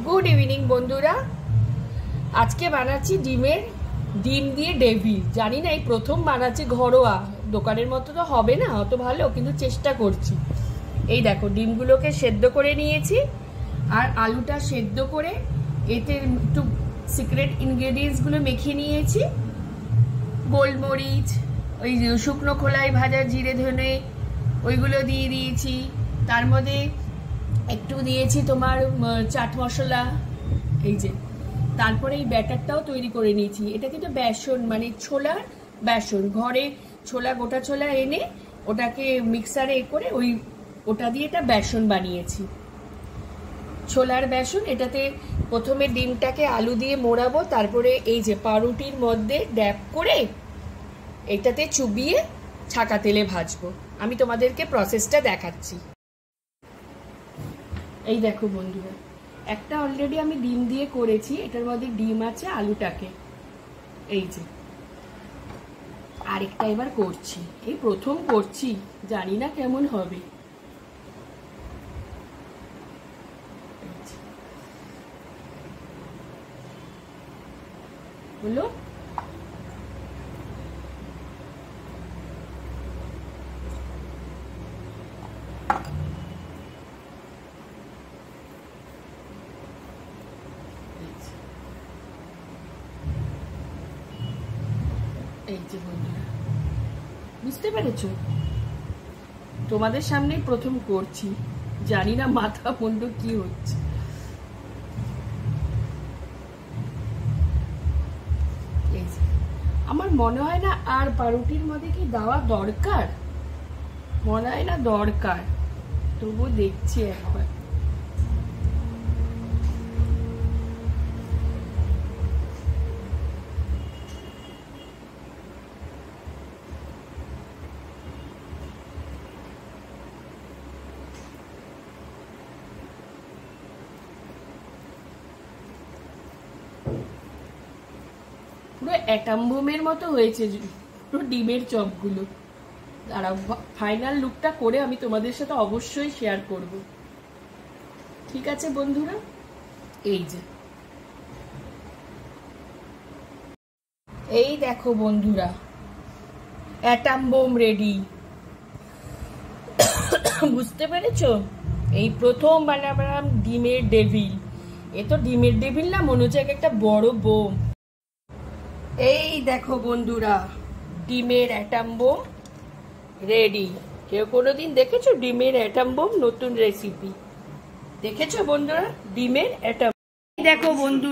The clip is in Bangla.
गुड इवनिंग बंधुरा आज के बानाচ্ছি ডিম দিয়ে ডেভিল জানি না এই প্রথম বানাচ্ছি ঘরোয়া দোকানের মতো তো হবে না অত ভালো কিন্তু চেষ্টা করছি। এই দেখো ডিমগুলোকে সেদ্ধ করে নিয়েছি আর আলুটা সেদ্ধ করে এতে একটু সিক্রেট ইনগ্রেডিয়েন্টস গুলো মেখে নিয়েছি। গোলমরিচ ওই শুকনো খোলায় ভাজা জিরে ধনে ওইগুলো দিয়ে দিয়েছি, তার মধ্যে একটু দিয়েছি তোমার চাট মশলা। এই যে তারপরে এই ব্যাটারটাও তৈরি করে নিয়েছি। এটা কিন্তু বেসন মানে ছোলার বেসন, ঘরে ছোলা গোটা ছোলা এনে ওটাকে মিক্সারে করে ওটা দিয়ে এটা বেসন বানিয়েছি, ছোলার বেসন। এটাতে প্রথমে ডিমটাকে আলু দিয়ে মোড়াবো, তারপরে এই যে পাউরুটির মধ্যে ড্যাপ করে এটাতে চুবিয়ে ছাকা তেলে ভাজবো। আমি তোমাদেরকে প্রসেসটা দেখাচ্ছি। এই দেখো বন্ধুরা, একটা অলরেডি আমি ডিম দিয়ে করেছি, এটার মধ্যে ডিম আছে আলুটাকে এই যে, আরেকটা এবার করছি, এই প্রথম করছি, জানি না কেমন হবে। হলো এই যে বন্ধুরা, বুঝতে পেরেছো? তোমাদের সামনে প্রথম করছি, জানি না মাথা মুন্ডু কি হচ্ছে। এই যে আমার মনে হয় না আর পাউরুটির মধ্যে কি দেওয়া দরকার, মনে হয় না দরকার, তবু দেখছি একবার। পুরো অ্যাটম বোমের মতো হয়েছে পুরো ডিমের চপগুলো। আর ফাইনাল লুকটা করে আমি তোমাদের সাথে অবশ্যই শেয়ার করব, ঠিক আছে বন্ধুরা? এই যে এই দেখো বন্ধুরা, অ্যাটম বোম রেডি। বুঝতে পেরেছো? এই প্রথম বানালাম ডিমের ডেভিল। এ তো ডিমের ডেভিল না, মনে হচ্ছে একটা বড় বোম। এই দেখো বন্ধুরা, ডিমের অ্যাটম বোম রেডি। কেউ কোনোদিন দেখেছো ডিমের অ্যাটম বোম? নতুন রেসিপি দেখেছো বন্ধুরা, ডিমের অ্যাটম। দেখো বন্ধু